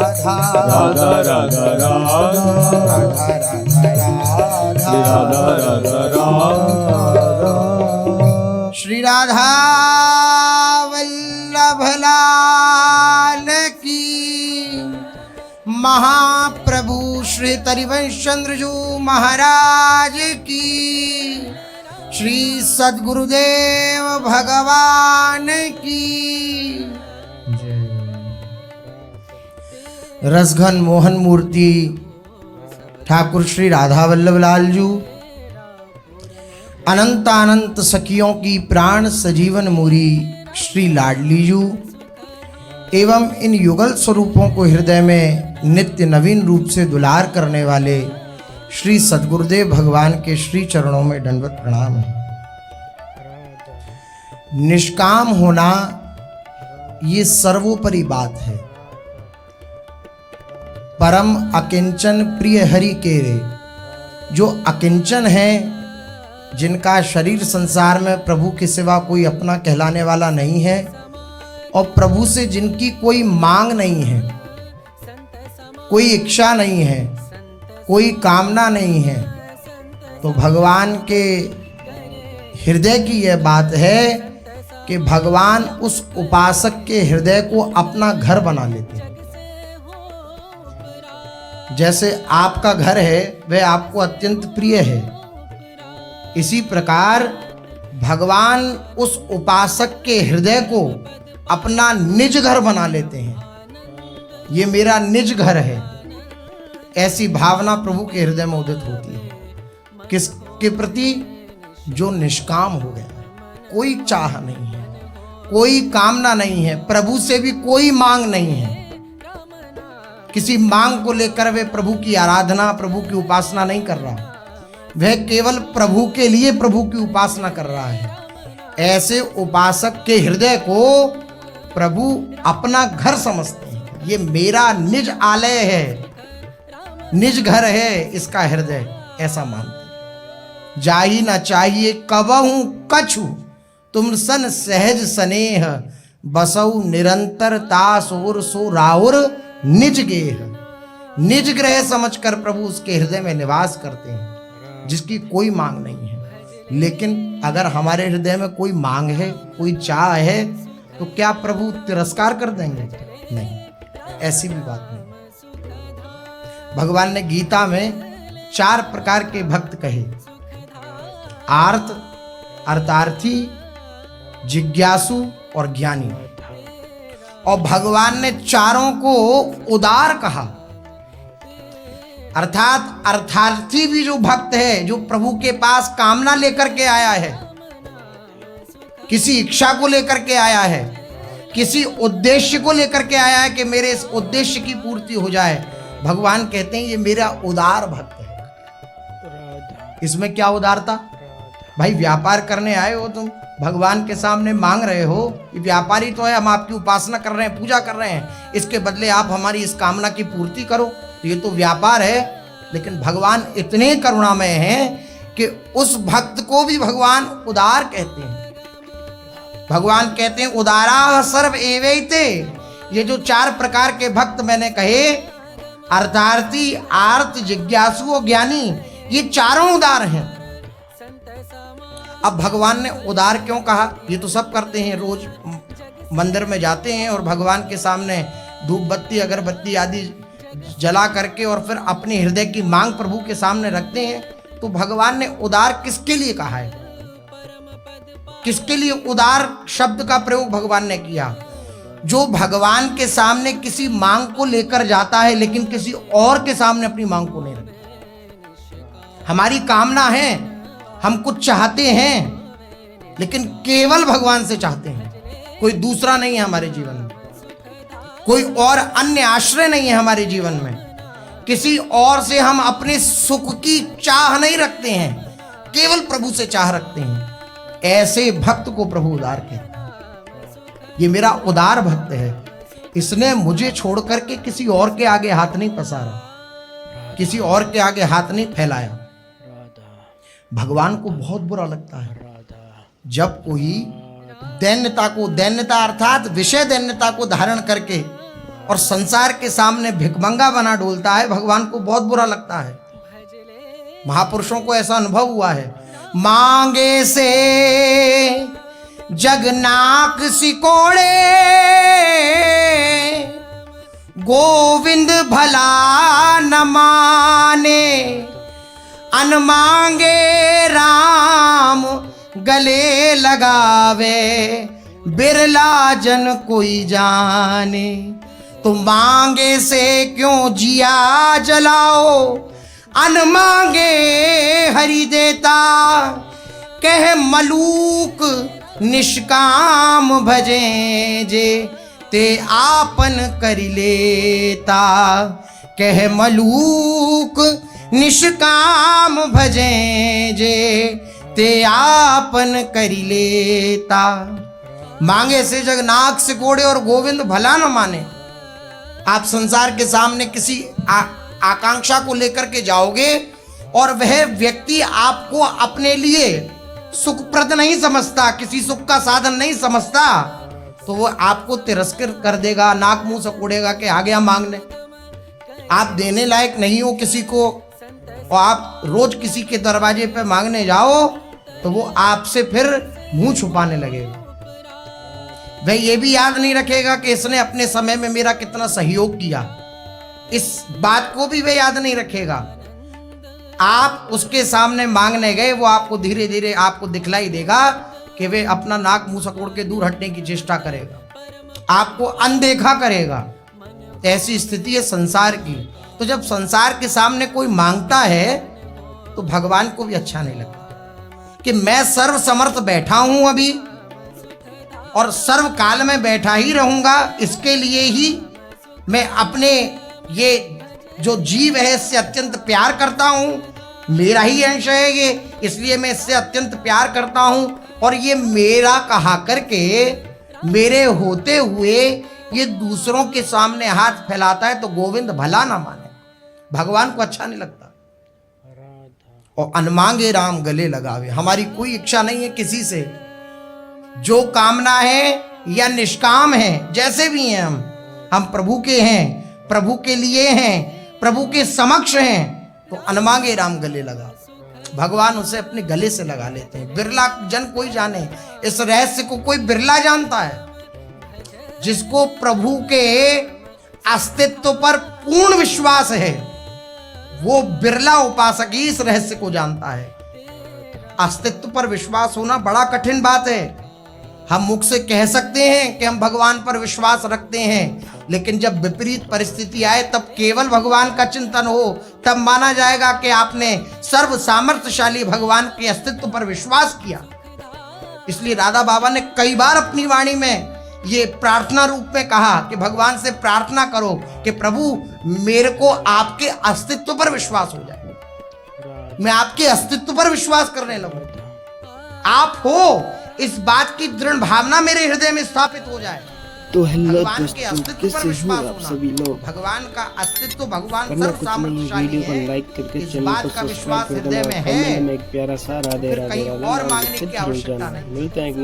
राधा राधा राधा राधा राधा राधा राधा श्री राधा वल्लभ लाल की महाप्रभु श्री तरिवंशचंद्र जी महाराज की श्री सद्गुरुदेव भगवान की रसघन मोहन मूर्ति ठाकुर श्री राधा वल्लभ लाल जी अनंत अनंत सखियों की प्राण सजीवन मूरी श्री लाडली जी एवं इन युगल स्वरूपों को हृदय में नित्य नवीन रूप से दुलार करने वाले श्री सद्गुरुदेव भगवान के श्री चरणों में दंडवत प्रणाम है। निष्काम होना ये सर्वोपरि बात है। परम अकिंचन प्रिय हरि केरे, जो अकिंचन है, जिनका शरीर संसार में प्रभु के सिवा कोई अपना कहलाने वाला नहीं है और प्रभु से जिनकी कोई मांग नहीं है, कोई इच्छा नहीं है, कोई कामना नहीं है, तो भगवान के हृदय की यह बात है कि भगवान उस उपासक के हृदय को अपना घर बना लेते हैं। जैसे आपका घर है वह आपको अत्यंत प्रिय है, इसी प्रकार भगवान उस उपासक के हृदय को अपना निज घर बना लेते हैं। ये मेरा निज घर है, ऐसी भावना प्रभु के हृदय में उदित होती है। किसके प्रति? जो निष्काम हो गया, कोई चाह नहीं है, कोई कामना नहीं है, प्रभु से भी कोई मांग नहीं है। किसी मांग को लेकर वे प्रभु की आराधना, प्रभु की उपासना नहीं कर रहा, वह केवल प्रभु के लिए प्रभु की उपासना कर रहा है। ऐसे उपासक के हृदय को प्रभु अपना घर समझते हैं। ये मेरा निज आलय है, निज घर है इसका हृदय, ऐसा मानते हैं। जाही न चाहिए कबहू कछु, तुम सन सहज स्नेह, बसऊ निरंतर तासुर सो राउर निज गेह। निज ग्रह समझकर प्रभु उसके हृदय में निवास करते हैं, जिसकी कोई मांग नहीं है। लेकिन अगर हमारे हृदय में कोई मांग है, कोई चाह है, तो क्या प्रभु तिरस्कार कर देंगे? नहीं, ऐसी भी बात नहीं। भगवान ने गीता में 4 प्रकार के भक्त कहे, आर्त, अर्थार्थी, जिज्ञासु और ज्ञानी। और भगवान ने चारों को उदार कहा, अर्थात अर्थार्थी भी जो भक्त है, जो प्रभु के पास कामना लेकर के आया है, किसी इच्छा को लेकर के आया है, किसी उद्देश्य को लेकर के आया है कि मेरे इस उद्देश्य की पूर्ति हो जाए, भगवान कहते हैं ये मेरा उदार भक्त है। इसमें क्या उदारता? भाई व्यापार करने आए हो तुम, भगवान के सामने मांग रहे हो, ये व्यापारी तो है, हम आपकी उपासना कर रहे हैं, पूजा कर रहे हैं, इसके बदले आप हमारी इस कामना की पूर्ति करो, तो ये तो व्यापार है। लेकिन भगवान इतने करुणामय हैं कि उस भक्त को भी भगवान उदार कहते हैं। भगवान कहते हैं उदारा सर्व एवैते। ये जो 4 प्रकार के भक्त मैंने कहे, अर्थार्थी, आर्त, जिज्ञासु और ज्ञानी, ये चारों उदार हैं। अब भगवान ने उदार क्यों कहा? ये तो सब करते हैं, रोज मंदिर में जाते हैं और भगवान के सामने धूप बत्ती अगरबत्ती आदि जला करके और फिर अपने हृदय की मांग प्रभु के सामने रखते हैं। तो भगवान ने उदार किसके लिए कहा है? किसके लिए उदार शब्द का प्रयोग भगवान ने किया? जो भगवान के सामने किसी मांग को लेकर जाता है लेकिन किसी और के सामने अपनी मांग को नहीं रखता। हमारी कामना है, हम कुछ चाहते हैं, लेकिन केवल भगवान से चाहते हैं, कोई दूसरा नहीं है हमारे जीवन में, कोई और अन्य आश्रय नहीं है हमारे जीवन में, किसी और से हम अपने सुख की चाह नहीं रखते हैं, केवल प्रभु से चाह रखते हैं। ऐसे भक्त को प्रभु उदार कहते हैं। ये मेरा उदार भक्त है, इसने मुझे छोड़ करके किसी और के आगे हाथ नहीं पसारा, किसी और के आगे हाथ नहीं फैलाया। भगवान को बहुत बुरा लगता है जब कोई दैन्यता को, दैन्यता अर्थात विषय दैन्यता को धारण करके और संसार के सामने भिखमंगा बना डोलता है, भगवान को बहुत बुरा लगता है। महापुरुषों को ऐसा अनुभव हुआ है। मांगे से जगनाक सिकोड़े, गोविंद भला न माने, अनमांगे राम गले लगावे, बिरला जन कोई जाने। तो मांगे से क्यों जिया जलाओ, अनमांगे हरि देता, कह मलूक निष्काम भजें जे, ते आपन कर लेता। कह मलूक निष्काम भजें जे, ते आपन कर लेता। मांगे से जगनाक सिकोड़े और गोविंद भला न माने। आप संसार के सामने किसी आकांक्षा को लेकर के जाओगे और वह व्यक्ति आपको अपने लिए सुखप्रद नहीं समझता, किसी सुख का साधन नहीं समझता, तो वो आपको तिरस्कृत कर देगा, नाक मुंह सिकोड़ेगा कि आ गया मांगने। आप देने लायक नहीं हो किसी को और आप रोज किसी के दरवाजे पे मांगने जाओ तो वो आपसे फिर मुंह छुपाने लगेगा। वह ये भी याद नहीं रखेगा कि इसने अपने समय में मेरा कितना सहयोग किया, इस बात को भी वह याद नहीं रखेगा। आप उसके सामने मांगने गए, वो आपको धीरे धीरे आपको दिखलाई देगा कि वे अपना नाक मुंह सकोड़ के दूर हटने की चेष्टा करेगा, आपको अनदेखा करेगा। ऐसी स्थिति है संसार की। तो जब संसार के सामने कोई मांगता है तो भगवान को भी अच्छा नहीं लगता कि मैं सर्व समर्थ बैठा हूं अभी और सर्व काल में बैठा ही रहूंगा, इसके लिए ही मैं अपने ये जो जीव है इससे अत्यंत प्यार करता हूं, मेरा ही अंश है ये, इसलिए मैं इससे अत्यंत प्यार करता हूं और ये मेरा कहा करके मेरे होते हुए ये दूसरों के सामने हाथ फैलाता है तो गोविंद भला ना माने, भगवान को अच्छा नहीं लगता। और अनमांगे राम गले लगावे। हमारी कोई इच्छा नहीं है किसी से, जो कामना है या निष्काम है, जैसे भी हैं हम प्रभु के हैं, प्रभु के लिए हैं, प्रभु के समक्ष हैं, तो अनमांगे राम गले लगा, भगवान उसे अपने गले से लगा लेते हैं। बिरला जन कोई जाने, इस रहस्य को कोई बिरला जानता है। जिसको प्रभु के अस्तित्व पर पूर्ण विश्वास है वो बिरला उपासक ही इस रहस्य को जानता है। अस्तित्व पर विश्वास होना बड़ा कठिन बात है। हम मुख से कह सकते हैं कि हम भगवान पर विश्वास रखते हैं, लेकिन जब विपरीत परिस्थिति आए तब केवल भगवान का चिंतन हो, तब माना जाएगा कि आपने सर्व सामर्थ्यशाली भगवान के अस्तित्व पर विश्वास किया। इसलिए राधा बाबा ने कई बार अपनी वाणी में ये प्रार्थना रूप में कहा कि भगवान से प्रार्थना करो कि प्रभु मेरे को आपके अस्तित्व पर विश्वास हो जाए, मैं आपके अस्तित्व पर विश्वास करने लगूं, आप हो इस बात की दृढ़ भावना मेरे हृदय में स्थापित हो जाए। तो हेलो भगवान के दोस्तों, अस्तित्व पर कैसे हो विश्वास आप होना, सभी लोग। भगवान का अस्तित्व, भगवान करना सर्व कुछ नहीं, सामर्थ्यशाली वीडियो को है, लाइक करके इस चैनल बात को का सब्सक्राइब विश्वास कर हृदय देना में और कमेंट है, में एक प्यारा सा राधे फिर राधे कहीं राधे और राधे मांगने की से जुड़ आवश्यकता जाना। नहीं। मिलते हैं एक